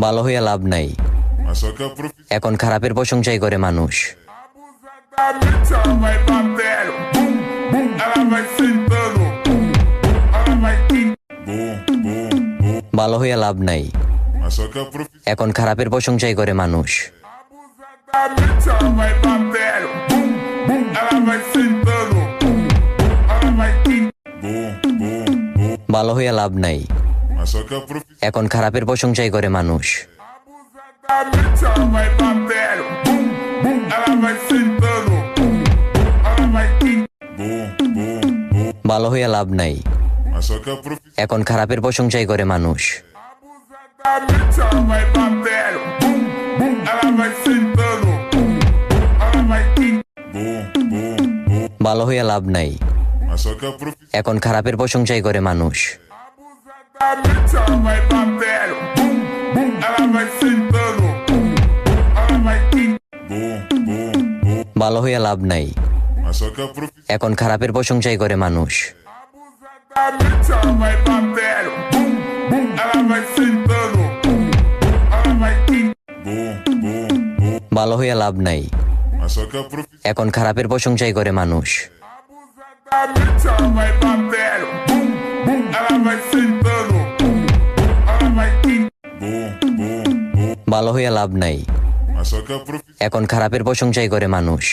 ভালো হইয়া লাভ নাই, এখন খারাপের প্রশংসাই করে মানুষ। ভালো হইয়া লাভ নাই, এখন খারাপের প্রশংসাই করে মানুষ। ভালো হইয়া লাভ নাই, এখন খারাপের প্রশংসাই করে মানুষ। ভালো হইয়া লাভ নাই, এখন খারাপের প্রশংসাই করে মানুষ। ভালো হইয়া লাভ নাই, এখন খারাপের প্রশংসাই করে মানুষ। ভালো হইয়া লাভ নাই, এখন খারাপের প্রশংসাই করে মানুষ। ভালো হইয়া লাভ নাই, এখন খারাপের প্রশংসাই করে মানুষ। ভালো হইয়া লাভ নাই, এখন খারাপের প্রশংসাই করে মানুষ।